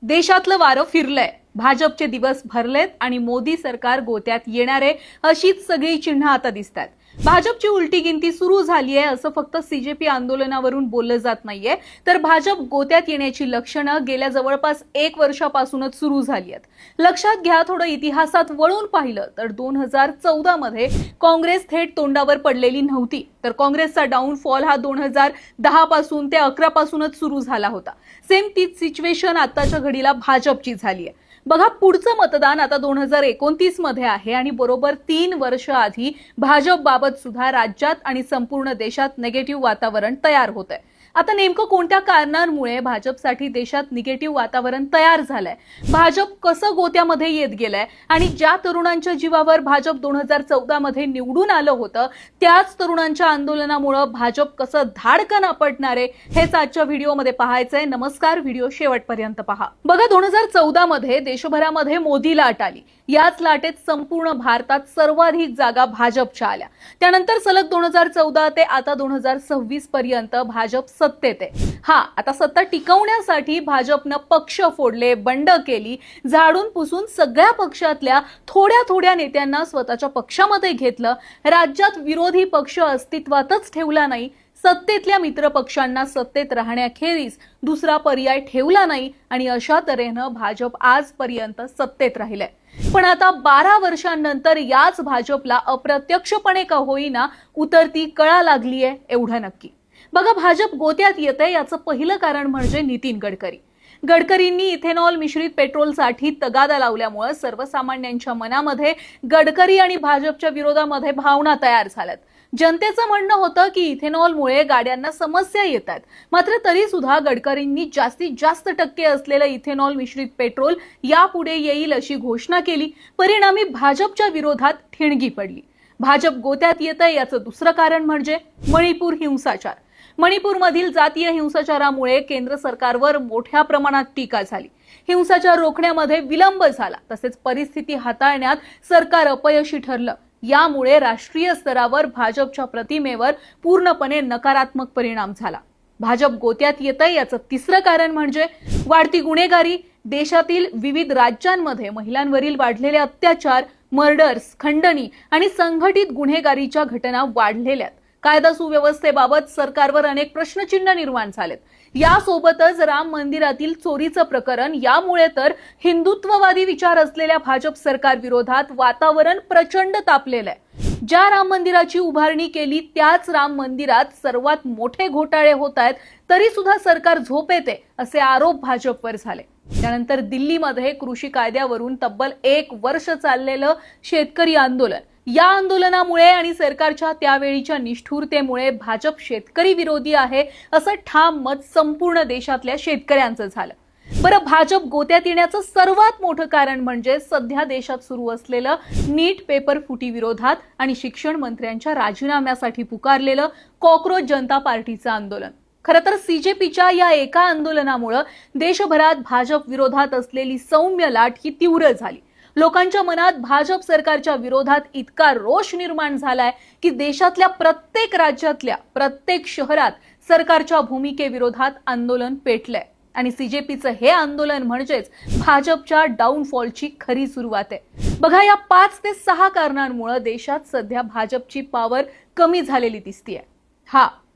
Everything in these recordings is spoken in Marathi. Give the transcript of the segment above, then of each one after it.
देशातलं वारं फिरलंय, भाजपचे दिवस भरलेत आणि मोदी सरकार गोत्यात येणारे अशीच सगळी चिन्ह आता दिसतात। भाजपची उलटी गिनती सुरू झाली आहे असं फक्त सीजेपी आंदोलनावरून बोललं जात नाहीये, तर भाजप गोत्यात येण्याची लक्षणं गेल्या जवळपास 1 वर्षापासूनच सुरू झाली आहेत। लक्षात घ्या, थोडं इतिहासात वळून पाहिलं तर 2014 मध्ये काँग्रेस थेट तोंडावर पडलेली नव्हती, तर काँग्रेसचा डाऊनफॉल हा 2010 पासून ते 11 पासूनच सुरू झाला होता। सेम तीच सिच्युएशन आताच्या घडीला भाजपची झाली आहे। बघा, पुढचं मतदान आता 2029 मध्ये आहे आणि बरोबर 3 वर्ष आधी भाजप बाबत सुद्धा राज्यात आणि संपूर्ण देशात निगेटिव्ह वातावरण तयार होतंय। आता नेमकं कोणत्या कारणांमुळे भाजपसाठी देशात निगेटिव्ह वातावरण तयार झालंय, भाजप कसं गोत्यामध्ये येत गेलंय आणि ज्या तरुणांच्या जीवावर भाजप 2014 मध्ये निवडून आलं होतं त्याच तरुणांच्या आंदोलनामुळे भाजप कसं धाडकन आपटणार आहे हेच आजच्या व्हिडिओमध्ये पाहायचंय। नमस्कार, व्हिडिओ शेवटपर्यंत पहा। बघा, 2014 मध्ये देशभरामध्ये मोदी लाट आली, याच लाटेत संपूर्ण भारतात सर्वाधिक जागा भाजपच्या आल्या। त्यानंतर सलग 2014 ते आता 2026 पर्यंत भाजप सत्तेत आहे। आता सत्ता टिकवण्यासाठी भाजपनं पक्ष फोडले, बंड केली, झाडून पुसून सगळ्या पक्षातल्या थोड्या थोड्या नेत्यांना स्वतःच्या पक्षामध्ये घेतलं, राज्यात विरोधी पक्ष अस्तित्वातच ठेवला नाही, सत्तेतल्या मित्र पक्षांना सत्तेत राहण्याखेरीज दुसरा पर्याय ठेवला नाही आणि अशा तऱ्हेनं भाजप आजपर्यंत सत्तेत राहिलंय। पण आता 12 वर्षांनंतर याच भाजपला अप्रत्यक्षपणे का होईना उतरती कळा लागलीये, एवढं नक्की। बघा, भाजप गोत्यात येते याचं पहिलं कारण म्हणजे नितीन गडकरी। गडकरींनी इथेनॉल मिश्रित पेट्रोलसाठी तगादा लावल्यामुळे सर्वसामान्यांच्या मनामध्ये गडकरी आणि भाजपच्या विरोधामध्ये भावना तयार झाल्यात। जनतेचं म्हणणं होतं की इथेनॉलमुळे गाड्यांना समस्या येतात, मात्र तरी सुद्धा गडकरींनी जास्तीत जास्त टक्के असलेलं इथेनॉल मिश्रित पेट्रोल यापुढे येईल अशी घोषणा केली। परिणामी भाजपच्या विरोधात ठिणगी पडली। भाजप गोत्यात येतंय याचं दुसरं कारण म्हणजे मणिपूर हिंसाचार। मणिपूरमधील जातीय हिंसाचारामुळे केंद्र सरकारवर मोठ्या प्रमाणात टीका झाली। हिंसाचार रोखण्यामध्ये विलंब झाला, तसेच परिस्थिती हाताळण्यात सरकार अपयशी ठरलं। यामुळे राष्ट्रीय स्तरावर भाजपच्या प्रतिमेवर पूर्णपणे नकारात्मक परिणाम झाला। भाजप गोत्यात येतंय याचं तिसरं कारण म्हणजे वाढती गुन्हेगारी। देशातील विविध राज्यांमध्ये महिलांवरील वाढलेले अत्याचार, मर्डर्स, खंडणी आणि संघटित गुन्हेगारीच्या घटना वाढलेल्या। कायदा सुव्यवस्थेबाबत सरकारवर अनेक प्रश्नचिन्ह निर्माण झालेत। यासोबतच राम मंदिरातील चोरीचं प्रकरण, यामुळे तर हिंदुत्ववादी विचार असलेल्या भाजप सरकार विरोधात वातावरण प्रचंड तापलेलं आहे। ज्या राम मंदिराची उभारणी केली त्याच राम मंदिरात सर्वात मोठे घोटाळे होत आहेत, तरी सुद्धा सरकार झोपेत आहे असे आरोप भाजपवर झाले। त्यानंतर दिल्लीमध्ये कृषी कायद्यावरून तब्बल 1 वर्ष चाललेलं शेतकरी आंदोलन, या आंदोलनामुळे आणि सरकारच्या त्यावेळीच्या निष्ठुरतेमुळे भाजप शेतकरी विरोधी आहे असं ठाम मत संपूर्ण देशातल्या शेतकऱ्यांचं झालं। बरं, भाजप गोत्यात येण्याचं सर्वात मोठं कारण म्हणजे सध्या देशात सुरू असलेलं नीट पेपर फुटी विरोधात आणि शिक्षण मंत्र्यांच्या राजीनाम्यासाठी पुकारलेलं कॉकरोच जनता पार्टीचं आंदोलन। खरं तर सीजेपीच्या या एका आंदोलनामुळे देशभरात भाजप विरोधात असलेली सौम्य लाट ही तीव्र झाली। लोकांच्या मनात भाजप सरकारच्या विरोधात इतका रोष निर्माण झालाय की देशातल्या प्रत्येक राज्यातल्या प्रत्येक शहरात सरकारच्या भूमिकेविरोधात आंदोलन पेटलंय आणि सीजेपीचं हे आंदोलन म्हणजेच भाजपच्या डाऊनफॉलची खरी सुरुवात आहे। बघा, या 5 ते 6 कारणांमुळे देशात सध्या भाजपची पॉवर कमी झालेली दिसतीये।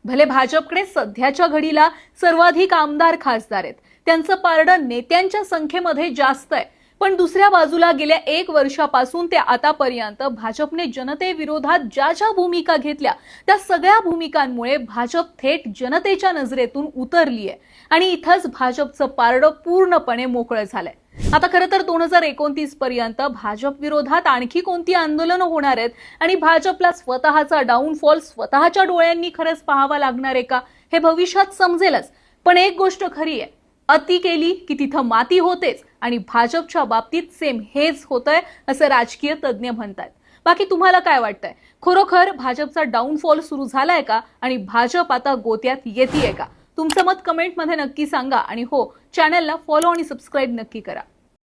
भले भाजपकडे सध्याच्या घडीला सर्वाधिक आमदार खासदार आहेत, त्यांचं पारडं नेत्यांच्या संख्येमध्ये जास्त आहे, पण दुसऱ्या बाजूला गेल्या 1 वर्षापासून ते आतापर्यंत भाजपने जनतेविरोधात ज्या ज्या भूमिका घेतल्या त्या सगळ्या भूमिकांमुळे भाजप थेट जनतेच्या नजरेतून उतरली आहे आणि इथंच भाजपचं पारडं पूर्णपणे मोकळं झालंय। आता खरं तर 2029 पर्यंत भाजप विरोधात आणखी कोणती आंदोलनं होणार आहेत आणि भाजपला स्वतःचा डाऊनफॉल स्वतःच्या डोळ्यांनी खरंच पाहावा लागणार आहे का, हे भविष्यात समजेलच। पण एक गोष्ट खरी आहे, अति केली की तिथं माती होतेच आणि भाजपच्या बाबतीत सेम हेच होतंय असं राजकीय तज्ज्ञ म्हणतात। बाकी तुम्हाला काय वाटतंय, खरोखर भाजपचा डाऊनफॉल सुरू झालाय का आणि भाजप आता गोत्यात येतेय का? तुमचं मत कमेंटमध्ये नक्की सांगा आणि हो, चॅनलला फॉलो आणि सबस्क्राईब नक्की करा।